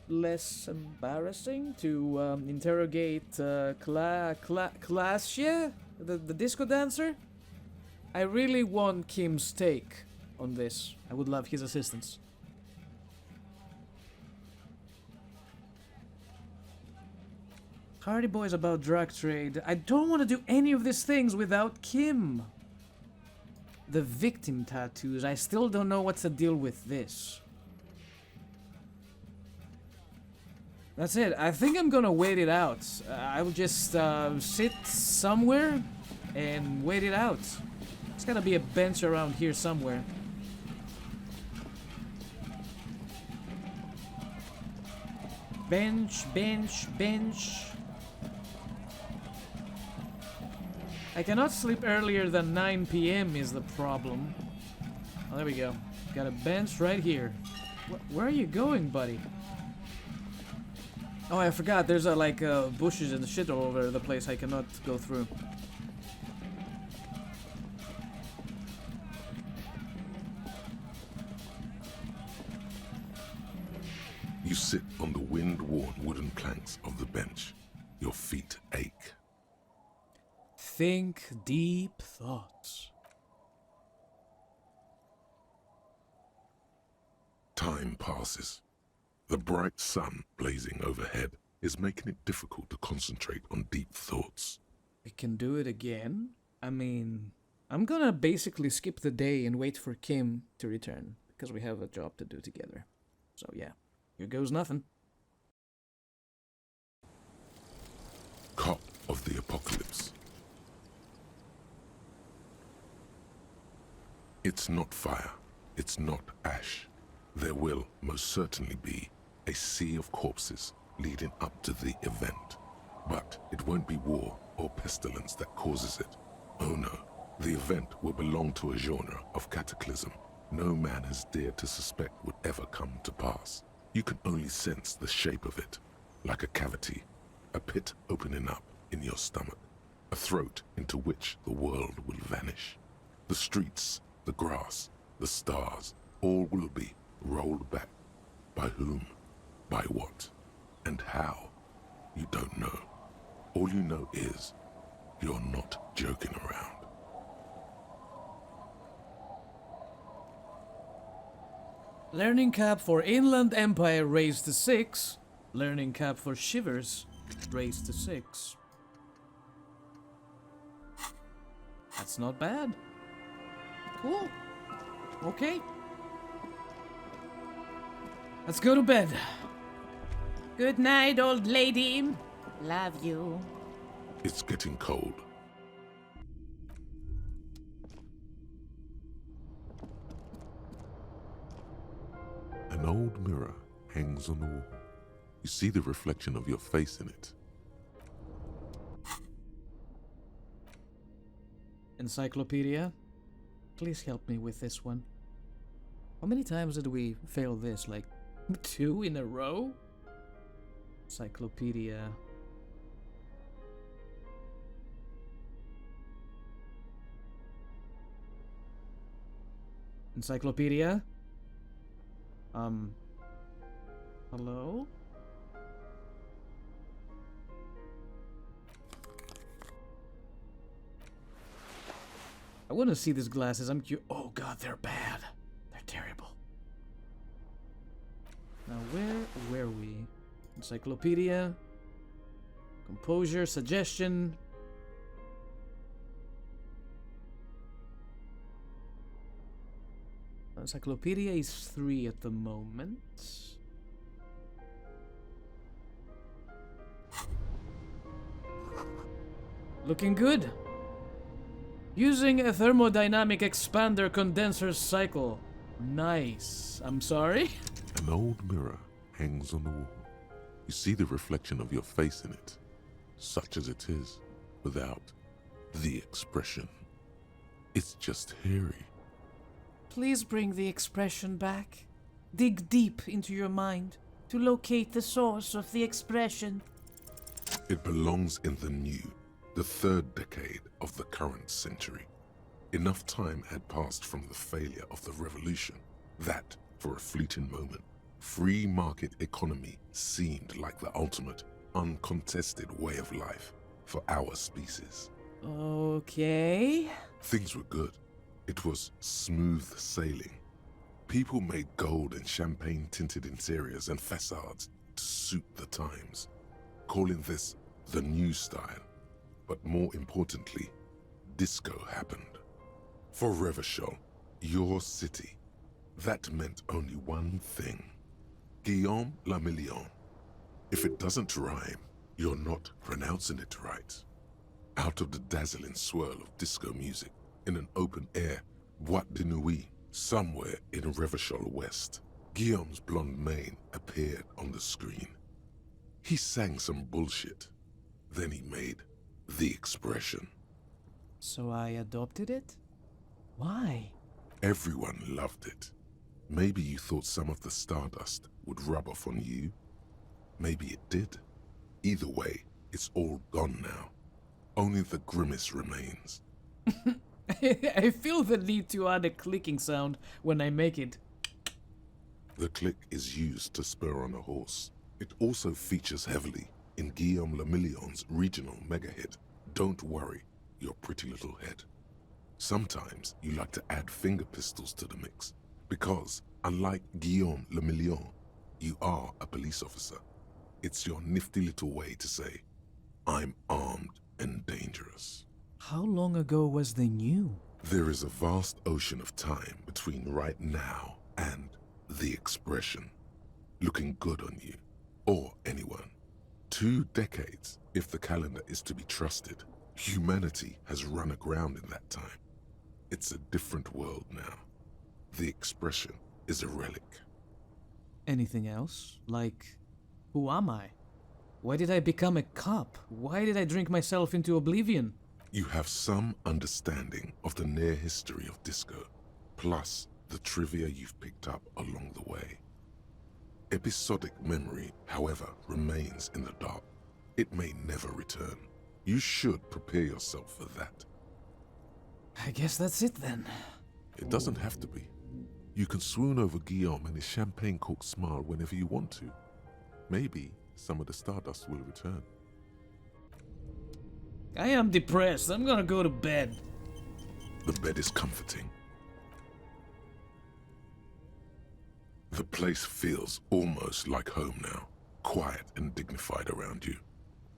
less embarrassing to interrogate Klasje, the disco dancer. I really want Kim's take on this. I would love his assistance. Hardy Boys about drug trade. I don't want to do any of these things without Kim. The victim tattoos. I still don't know what's the deal with this. That's it. I think I'm gonna wait it out. I will just sit somewhere and wait it out. There's gotta be a bench around here somewhere. Bench, bench, bench. I cannot sleep earlier than 9 p.m. is the problem. Oh, there we go. Got a bench right here. Where are you going, buddy? Oh, I forgot. There's like bushes and shit all over the place I cannot go through. You sit on the wind-worn wooden planks of the bench. Your feet ache. Think deep thoughts. Time passes. The bright sun blazing overhead is making it difficult to concentrate on deep thoughts. We can do it again? I mean, I'm gonna basically skip the day and wait for Kim to return, because we have a job to do together. So yeah, here goes nothing. Cop of the Apocalypse. It's not fire. It's not ash. There will most certainly be a sea of corpses leading up to the event. But it won't be war. or pestilence that causes it. Oh no, the event will belong to a genre of cataclysm no man has dared to suspect would ever come to pass. You can only sense the shape of it, like a cavity, a pit opening up in your stomach, a throat into which the world will vanish. The streets, the grass, the stars, all will be rolled back. By whom, by what, and how, you don't know. All you know is, you're not joking around. Learning cap for Inland Empire raised to 6. Learning cap for Shivers raised to 6. That's not bad. Cool. Okay. Let's go to bed. Good night, old lady. Love you. It's getting cold. An old mirror hangs on the wall. You see the reflection of your face in it. Encyclopedia, please help me with this one. How many times did we fail this? Like 2 in a row? Encyclopedia. Encyclopedia? Hello? I want to see these glasses. I'm curious. Oh god, they're bad. They're terrible. Now where were we? Encyclopedia. Composure, suggestion. Encyclopedia is 3 at the moment. Looking good. Using a thermodynamic expander condenser cycle. Nice. I'm sorry? An old mirror hangs on the wall. You see the reflection of your face in it, such as it is, without the expression. It's just hairy. Please bring the expression back. Dig deep into your mind to locate the source of the expression. It belongs in the new, the 3rd decade of the current century. Enough time had passed from the failure of the revolution that, for a fleeting moment, free market economy seemed like the ultimate, uncontested way of life for our species. Okay. Things were good. It was smooth sailing. People made gold and champagne-tinted interiors and facades to suit the times, calling this the new style. But more importantly, disco happened. For Revachol, your city, that meant only one thing. Guillaume le Million. If it doesn't rhyme, you're not pronouncing it right. Out of the dazzling swirl of disco music, in an open-air boîte de nuit somewhere in Revachol West, Guillaume's blonde mane appeared on the screen. He sang some bullshit. Then he made the expression. So I adopted it? Why? Everyone loved it. Maybe you thought some of the stardust would rub off on you. Maybe it did. Either way, it's all gone now. Only the grimace remains. I feel the need to add a clicking sound when I make it. The click is used to spur on a horse. It also features heavily in Guillaume le Million's regional mega hit, Don't Worry, Your Pretty Little Head. Sometimes you like to add finger pistols to the mix, because, unlike Guillaume le Million, you are a police officer. It's your nifty little way to say, I'm armed and dangerous. How long ago was the new? There is a vast ocean of time between right now and the expression. Looking good on you, or anyone. 2 decades, if the calendar is to be trusted. Humanity has run aground in that time. It's a different world now. The expression is a relic. Anything else? Like, who am I? Why did I become a cop? Why did I drink myself into oblivion? You have some understanding of the near history of disco, plus the trivia you've picked up along the way. Episodic memory, however, remains in the dark. It may never return. You should prepare yourself for that. I guess that's it then. It doesn't have to be. You can swoon over Guillaume and his champagne-corked smile whenever you want to. Maybe some of the stardust will return. I am depressed. I'm gonna go to bed. The bed is comforting. The place feels almost like home now, quiet and dignified around you.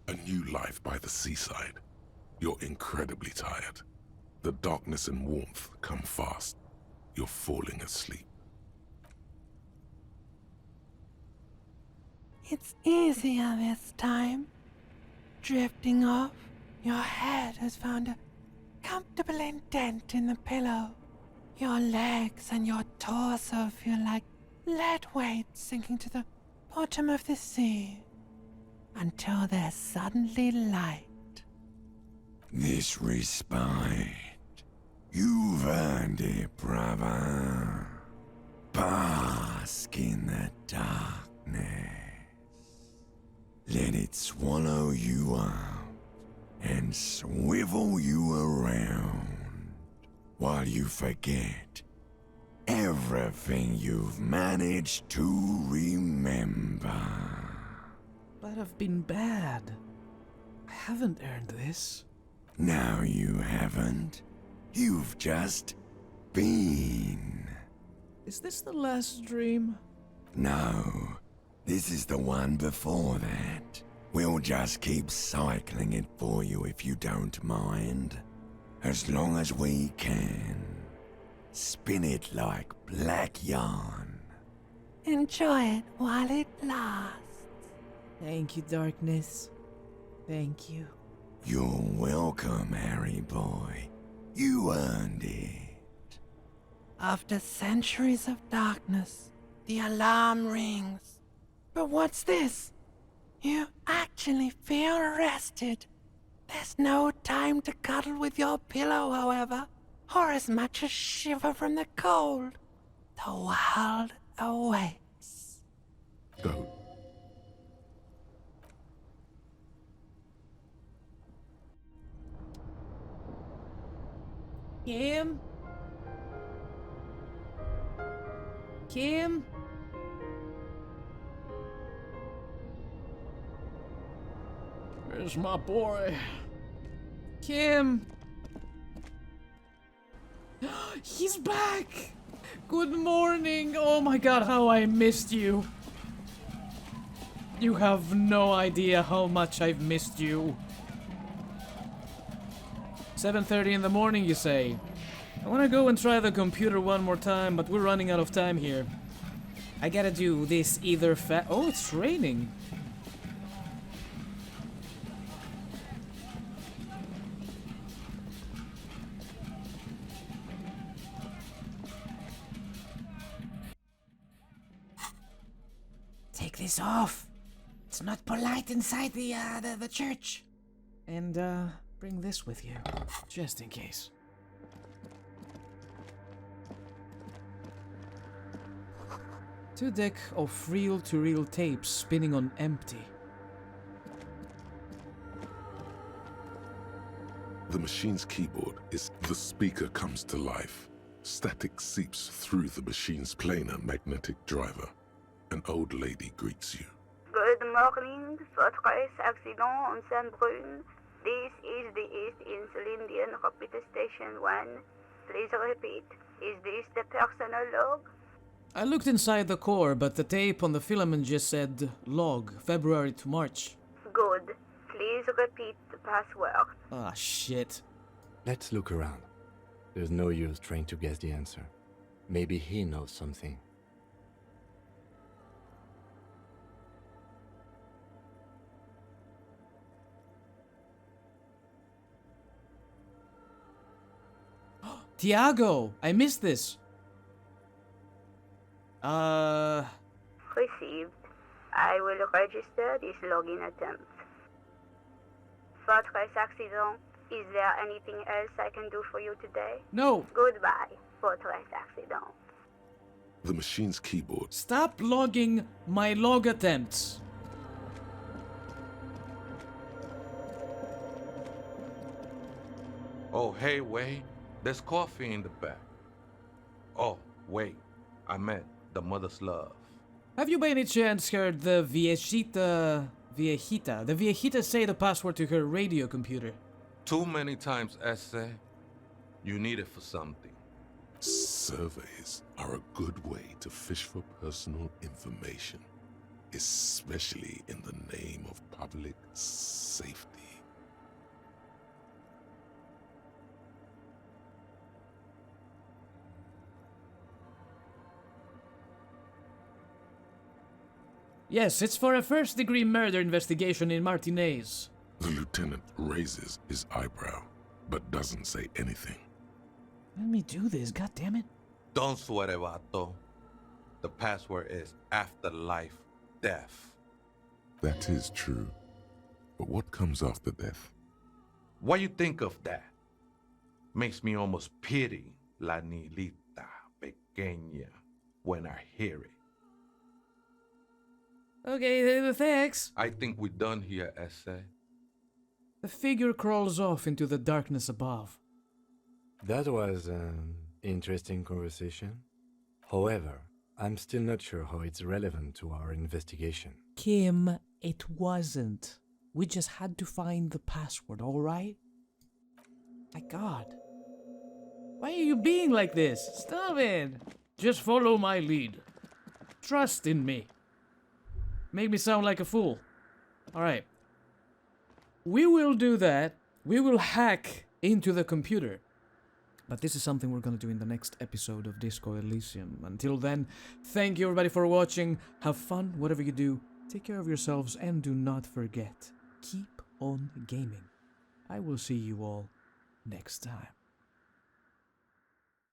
A new life by the seaside. You're incredibly tired. The darkness and warmth come fast. You're falling asleep. It's easier this time. Drifting off, your head has found a comfortable indent in the pillow. Your legs and your torso feel like lead weights sinking to the bottom of the sea, until there's suddenly light. This respite, you've earned it, brother. Bask in the darkness. Let it swallow you up and swivel you around while you forget everything you've managed to remember. But I've been bad. I haven't earned this. No, you haven't. You've just been. Is this the last dream? No, this is the one before that. We'll just keep cycling it for you if you don't mind. As long as we can. Spin it like black yarn. Enjoy it while it lasts. Thank you, darkness. Thank you. You're welcome, Harry boy. You earned it. After centuries of darkness, the alarm rings. But what's this? You actually feel rested. There's no time to cuddle with your pillow, however, or as much as shiver from the cold. The world awaits. Go. Kim? Kim? Where's my boy? Kim! He's back! Good morning! Oh my god, how I missed you! You have no idea how much I've missed you. 7:30 in the morning, you say? I wanna go and try the computer one more time, but we're running out of time here. I gotta do this either Oh, it's raining. Take this off. It's not polite inside the church. And, bring this with you, just in case. Two deck of reel-to-reel tapes spinning on empty. The machine's keyboard is the speaker comes to life. Static seeps through the machine's planar magnetic driver. An old lady greets you. Good morning, Fortress Accident on Saint-Brune. This is the East Insulindian Repeater Station 1. Please repeat. Is this the personal log? I looked inside the core, but the tape on the filament just said log, February to March. Good. Please repeat the password. Ah, shit. Let's look around. There's no use trying to guess the answer. Maybe he knows something. Tiago, I missed this. Received. I will register this login attempt. Fortress Accident, is there anything else I can do for you today? No. Goodbye, Fortress Accident. The machine's keyboard. Stop logging my log attempts. Oh, hey, wait. There's coffee in the back. Oh, wait. I meant the mother's love. Have you by any chance heard the the viejita say the password to her radio computer? Too many times, essay. You need it for something. Surveys are a good way to fish for personal information, especially in the name of public safety. Yes, it's for a first-degree murder investigation in Martinez. The lieutenant raises his eyebrow, but doesn't say anything. Let me do this, goddammit. Don't sweat it, vato. The password is afterlife death. That is true. But what comes after death? What you think of that? Makes me almost pity la niñita pequeña when I hear it. Okay, thanks. I think we're done here, essay. The figure crawls off into the darkness above. That was an interesting conversation. However, I'm still not sure how it's relevant to our investigation. Kim, it wasn't. We just had to find the password, alright? My god. Why are you being like this? Stop it! Just follow my lead. Trust in me. Make me sound like a fool. Alright. We will do that. We will hack into the computer. But this is something we're gonna do in the next episode of Disco Elysium. Until then, thank you everybody for watching. Have fun, whatever you do. Take care of yourselves and do not forget, keep on gaming. I will see you all next time.